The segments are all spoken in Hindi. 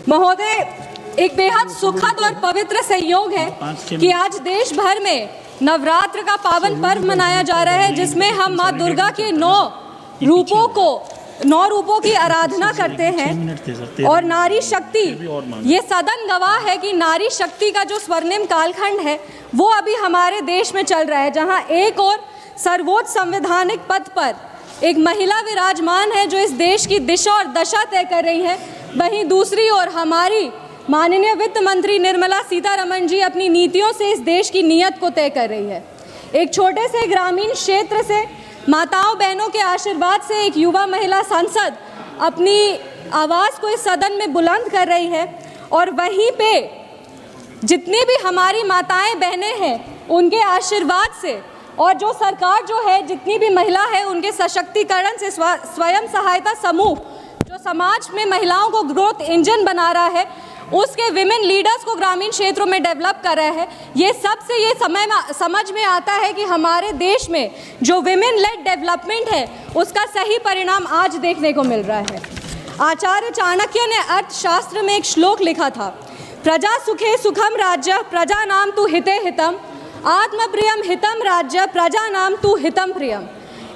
महोदय, एक बेहद सुखद और पवित्र संयोग है कि आज देश भर में नवरात्र का पावन पर्व मनाया जा रहा है, जिसमें हम माँ दुर्गा के 9 रूपों की आराधना करते हैं। और नारी शक्ति, ये सदन गवाह है कि नारी शक्ति का जो स्वर्णिम कालखंड है वो अभी हमारे देश में चल रहा है, जहां एक और सर्वोच्च संवैधानिक पद पर एक महिला विराजमान है जो इस देश की दिशा और दशा तय कर रही है। वहीं दूसरी ओर हमारी माननीय वित्त मंत्री निर्मला सीतारमण जी अपनी नीतियों से इस देश की नीयत को तय कर रही है। एक छोटे से ग्रामीण क्षेत्र से माताओं बहनों के आशीर्वाद से एक युवा महिला सांसद अपनी आवाज़ को इस सदन में बुलंद कर रही है, और वहीं पे जितनी भी हमारी माताएं बहनें हैं उनके आशीर्वाद से और जो सरकार जो है, जितनी भी महिला है उनके सशक्तिकरण से स्वयं सहायता समूह जो समाज में महिलाओं को ग्रोथ इंजन बना रहा है, उसके विमेन लीडर्स को ग्रामीण क्षेत्रों में डेवलप कर रहा है। ये सबसे ये समझ में आता है कि हमारे देश में जो विमेन लेड डेवलपमेंट है उसका सही परिणाम आज देखने को मिल रहा है। आचार्य चाणक्य ने अर्थशास्त्र में एक श्लोक लिखा था, प्रजा सुखे सुखम राज्य प्रजा नाम तु हिते हितम आत्मप्रियम हितम राज्य प्रजा नाम तु हितम प्रियम।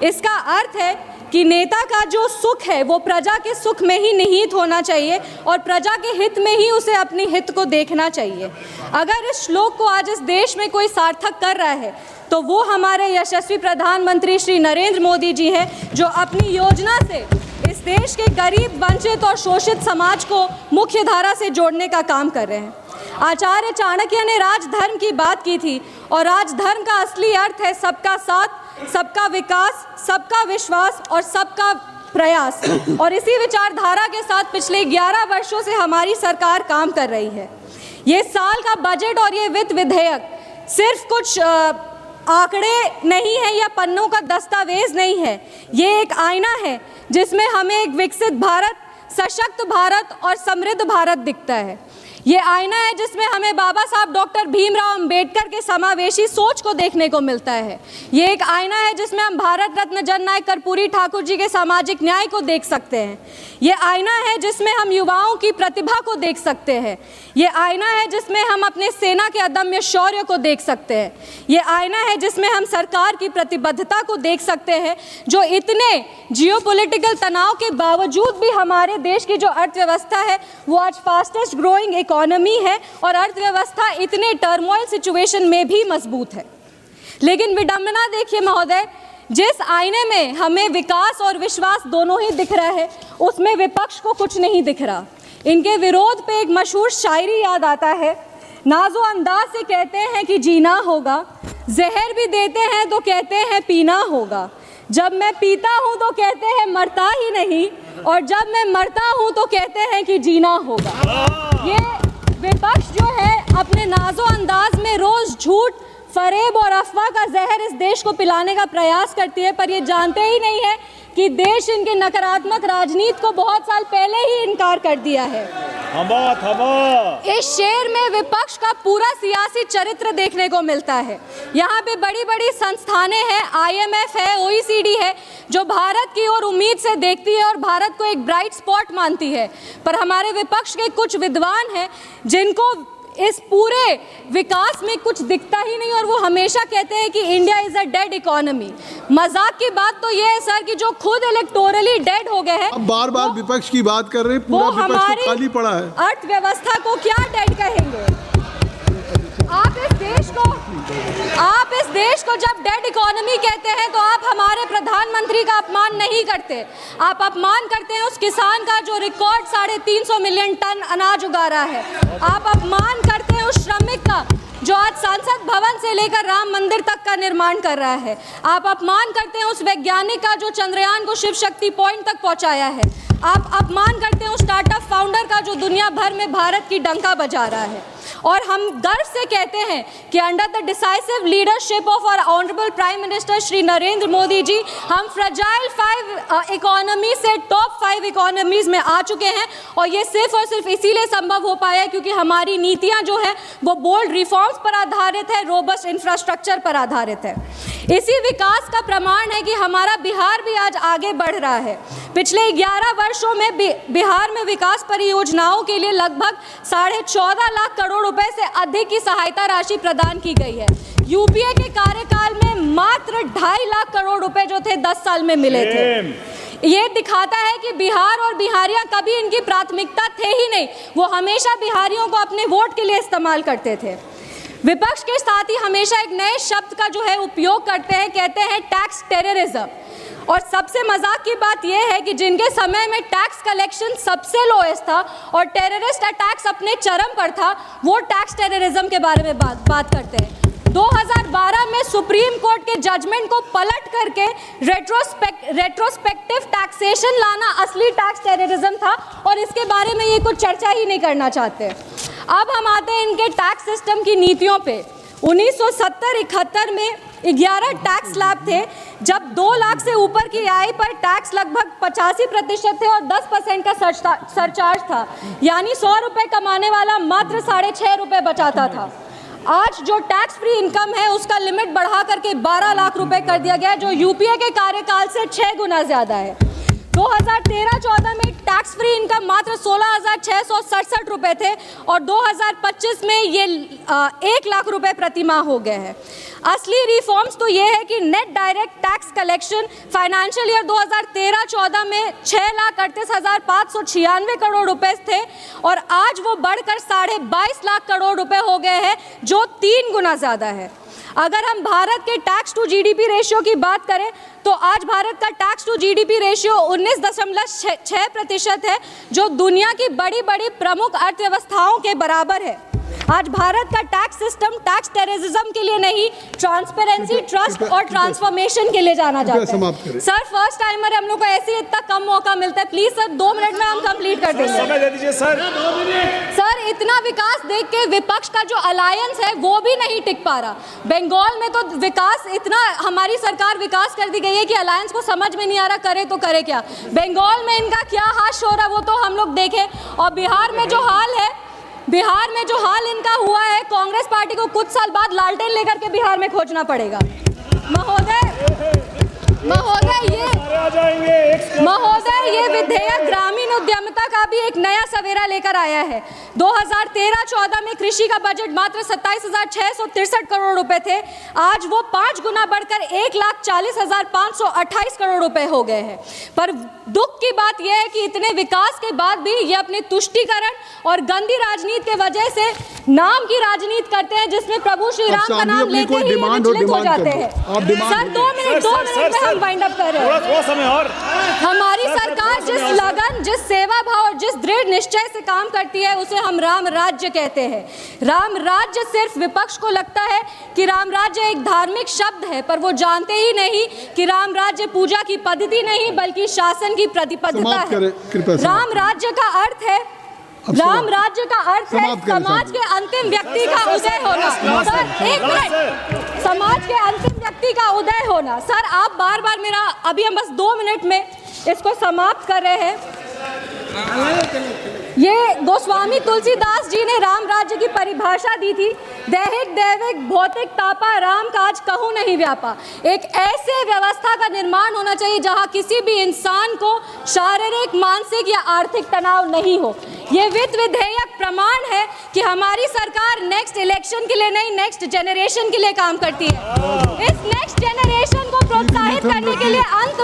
इसका अर्थ है कि नेता का जो सुख है वो प्रजा के सुख में ही निहित होना चाहिए और प्रजा के हित में ही उसे अपनी हित को देखना चाहिए। अगर इस श्लोक को आज इस देश में कोई सार्थक कर रहा है तो वो हमारे यशस्वी प्रधानमंत्री श्री नरेंद्र मोदी जी हैं, जो अपनी योजना से इस देश के गरीब, वंचित और शोषित समाज को मुख्य धारा से जोड़ने का काम कर रहे हैं। आचार्य चाणक्य ने राजधर्म की बात की थी, और राजधर्म का असली अर्थ है सबका साथ, सबका विकास, सबका विश्वास और सबका प्रयास। और इसी विचारधारा के साथ पिछले 11 वर्षों से हमारी सरकार काम कर रही है। ये साल का बजट और ये वित्त विधेयक सिर्फ कुछ आंकड़े नहीं है या पन्नों का दस्तावेज नहीं है, ये एक आईना है जिसमें हमें एक विकसित भारत, सशक्त भारत और समृद्ध भारत दिखता है। ये आईना है जिसमें हमें बाबा साहब डॉक्टर भीमराव अंबेडकर के समावेशी सोच को देखने को मिलता है। ये एक आईना है जिसमें हम भारत रत्न जननायक कर्पूरी ठाकुर जी के सामाजिक न्याय को देख सकते हैं। ये आईना है जिसमें हम युवाओं की प्रतिभा को देख सकते हैं। ये आईना है जिसमें हम अपने सेना के अदम्य शौर्य को देख सकते हैं। ये आईना है जिसमें हम सरकार की प्रतिबद्धता को देख सकते हैं, जो इतने जियोपॉलिटिकल तनाव के बावजूद भी हमारे देश की जो अर्थव्यवस्था है वो आज फास्टेस्ट ग्रोइंग इकोनॉमी है और अर्थव्यवस्था इतने टर्मोइल सिचुएशन में भी मजबूत है। लेकिन विडंबना देखिए महोदय, जिस आईने में हमें विकास और विश्वास दोनों ही दिख रहा है उसमें विपक्ष को कुछ नहीं दिख रहा। इनके विरोध पे एक मशहूर शायरी याद आता है, नाजो अंदाज से कहते हैं कि जीना होगा, जहर भी देते हैं तो कहते हैं पीना होगा, जब मैं पीता हूँ तो कहते हैं मरता ही नहीं, और जब मैं मरता हूँ तो कहते हैं कि जीना होगा। ये विपक्ष जो है अपने नाजो अंदाज में रोज झूठ, फरेब और अफवाह का जहर इस देश को पिलाने का प्रयास करती है, पर ये जानते ही नहीं है कि देश इनके नकारात्मक राजनीति को बहुत साल पहले ही इनकार कर दिया है। इस शेर में विपक्ष का पूरा सियासी चरित्र देखने को मिलता है। यहाँ पे बड़ी बड़ी संस्थानें हैं, IMF है, OECD है, जो भारत की ओर उम्मीद से देखती है और भारत को एक ब्राइट स्पॉट मानती है। पर हमारे विपक्ष के कुछ विद्वान हैं जिनको इस पूरे विकास में कुछ दिखता ही नहीं, और वो हमेशा कहते हैं कि India is a dead economy. मजाक की बात तो ये है सर कि जो खुद इलेक्टोरली डेड हो गए हैं, अब बार बार विपक्ष की बात कर रहे हैं, पूरा विपक्ष तो खाली पड़ा है। अर्थव्यवस्था को क्या डेड कहेंगे? आप इस देश को जब डेड इकोनॉमी कहते हैं तो आप हमारे प्रधानमंत्री का अपमान नहीं करते, आप अपमान करते हैं उस किसान का जो रिकॉर्ड 350 मिलियन टन अनाज उगा रहा है। आप अपमान करते हैं उस श्रमिक का जो आज संसद भवन से लेकर राम मंदिर तक का निर्माण कर रहा है। आप अपमान करते हैं उस वैज्ञानिक का जो चंद्रयान को शिव शक्ति पॉइंट तक पहुंचाया है। आप अपमान करते हैं उस स्टार्टअप फाउंडर का जो दुनिया भर में भारत की डंका बजा रहा है। और हम गर्व से कहते हैं कि under the decisive leadership of our honourable prime minister Shri Narendra Modi ji, हम फ्रजाइल 5 इकोनॉमी से टॉप 5 इकोनॉमीज में आ चुके हैं। और ये सिर्फ और सिर्फ इसीलिए संभव हो पाया क्योंकि हमारी नीतियां जो है वो बोल्ड रिफॉर्म्स पर आधारित है, रोबस्ट इंफ्रास्ट्रक्चर पर आधारित है। इसी विकास का प्रमाण है कि हमारा बिहार भी आज आगे बढ़ रहा है। पिछले 11 वर्षों में बिहार में विकास परियोजनाओं के लिए लगभग 14.5 लाख करोड़ रुपए से अधिक की सहायता राशि प्रदान की गई है। यूपीए के कार्यकाल में मात्र 2.5 लाख करोड़ रुपए जो थे 10 साल में मिले थे। ये दिखाता है कि बिहार और बिहारियां कभी इनकी प्राथमिकता थे ही नहीं, वो हमेशा बिहारियों को अपने वोट के लिए इस्तेमाल करते थे। विपक्ष के साथी हमेशा एक नए शब्द का जो है उपयोग करते हैं, कहते हैं टैक्स टेररिज्म। और सबसे मजाक की बात यह है कि जिनके समय में टैक्स कलेक्शन सबसे लोएस्ट था और टेररिस्ट अटैक्स अपने चरम पर था, वो टैक्स टेररिज्म के बारे में बात करते हैं। 2012 में सुप्रीम कोर्ट के जजमेंट को पलट करके रेट्रोस्पेक्टिव टैक्सेशन लाना असली टैक्स टेररिज्म था और इसके बारे में ये कुछ चर्चा ही नहीं करना चाहते। अब हम आते हैं इनके टैक्स सिस्टम की नीतियों पे। 1970-71 में 11 टैक्स स्लैब थे, जब 2 लाख से ऊपर की आय पर टैक्स लगभग 85% थे और 10% का सरचार्ज था, यानी 100 रुपये कमाने वाला मात्र 6.5 रुपये बचाता था। आज जो टैक्स फ्री इनकम है उसका लिमिट बढ़ा करके 12 लाख रुपए कर दिया गया है, जो यूपीए के कार्यकाल से 6 गुना ज़्यादा है। 2013-14 में टैक्स फ्री इनकम मात्र 16,667 रुपए थे और 2025 में ये 1 लाख रुपए प्रति माह हो गए हैं। असली रिफॉर्म्स तो ये है कि net direct tax collection financial year 2013-14 में 6,38,596 करोड़ रुपए थे और आज वो बढ़कर 22.5 लाख करोड़ रुपए हो गए हैं, जो 3 गुना ज़्यादा है। अगर हम भारत के टैक्स टू जीडीपी रेशियो की बात करें तो आज भारत का टैक्स टू जीडीपी रेशियो 19.6% है, जो दुनिया की बड़ी बड़ी प्रमुख अर्थव्यवस्थाओं के बराबर है। आज भारत का टैक्स सिस्टम टैक्स टेररिज्म के लिए नहीं, ट्रांसपेरेंसी, ट्रस्ट और ट्रांसफॉर्मेशन के लिए जाना जाता है। सर फर्स्ट टाइमर हम लोग को ऐसे इतना कम मौका मिलता है, प्लीज सर 2 मिनट में हम कंप्लीट कर देंगे। समय दे दीजिए सर। सर इतना विकास देख के विपक्ष का जो अलायंस है वो भी नहीं टिक पा रहा। बंगाल में तो विकास इतना, हमारी सरकार विकास कर दी गई है कि अलायंस को समझ में नहीं आ रहा करे तो करे क्या। बंगाल में इनका क्या हाश हो रहा वो तो हम लोग देखें। और बिहार में जो हाल इनका हुआ है, कांग्रेस पार्टी को कुछ साल बाद लालटेन लेकर के बिहार में खोजना पड़ेगा। महोदय ये विधेयक ग्रामीण उद्यमिता का भी एक नया सवेरा लेकर आया है। 2013-14 में कृषि का बजट मात्र 27,663 करोड़ रुपए थे, आज वो 5 गुना बढ़कर 1,40,528 करोड़ रुपए हो गए हैं। पर दुख की बात यह है कि इतने विकास के बाद भी ये अपने तुष्टीकरण और गंदी राजनीति के वजह से नाम की राजनीति करते हैं, जिसमें प्रभु श्री राम का नाम लेते ही विचलित हो जाते हैं। सर 2 मिनट में हम वाइंड अप कर रहे हैं। थोड़ा समय और। हमारी सरकार जिस लगन, जिस सेवा भाव और जिस दृढ़ निश्चय से काम करती है उसे हम राम राज्य कहते हैं। राम राज्य सिर्फ विपक्ष को लगता है कि राम राज्य एक धार्मिक शब्द है, पर वो जानते ही नहीं कि राम राज्य पूजा की पद्धति नहीं बल्कि शासन की प्रतिबद्धता है। राम राज्य का अर्थ है समाज के अंतिम व्यक्ति का उदय होना। सर 1 मिनट, समाज के अंतिम व्यक्ति का उदय होना। सर आप बार बार मेरा, अभी हम बस 2 मिनट में इसको समाप्त कर रहे हैं। ये गोस्वामी तुलसीदास जी ने राम राज्य की परिभाषा दी थी, दैहिक दैविक भौतिक तापा राम काज कहूँ नहीं व्यापा। एक ऐसे व्यवस्था का निर्माण होना चाहिए जहाँ किसी भी इंसान को शारीरिक, मानसिक या आर्थिक तनाव नहीं हो। ये वित्त विधेयक प्रमाण है कि हमारी सरकार नेक्स्ट इलेक्शन के लिए नहीं, नेक्स्ट जनरेशन के लिए काम करती है। इस नेक्स्ट जनरेशन को प्रोत्साहित करने के लिए अंत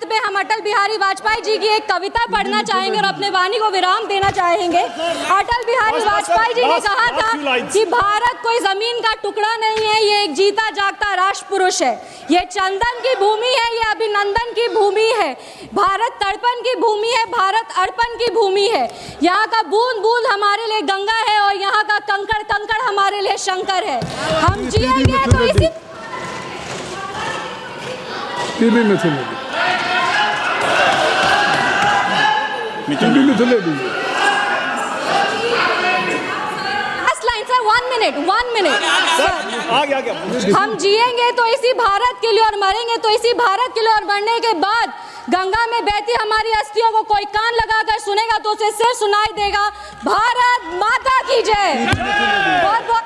में हम अटल बिहारी वाजपेयी जी की एक कविता पढ़ना चाहेंगे और अपने वाणी को विराम देना चाहेंगे। अटल बिहारी वाजपेयी जी ने कहा था कि भारत कोई जमीन का टुकड़ा नहीं है, ये एक जीता जागता राष्ट्र पुरुष है। ये चंदन की भूमि है, ये अभिनंदन की भूमि है, भारत तड़पन की भूमि है, भारत अर्पण की भूमि है। यहाँ का बूंद बूंद हमारे लिए गंगा है और यहाँ का कंकड़ कंकड़ हमारे लिए शंकर है। हम जिएंगे तो इसी मीटिंग में मिनट आगे हम जिएंगे तो इसी भारत के लिए और मरेंगे तो इसी भारत के लिए, और मरने के बाद गंगा में बहती हमारी अस्थियों को कोई कान लगाकर सुनेगा तो उसे सिर सुनाई देगा। भारत माता की जय। बहुत बहुत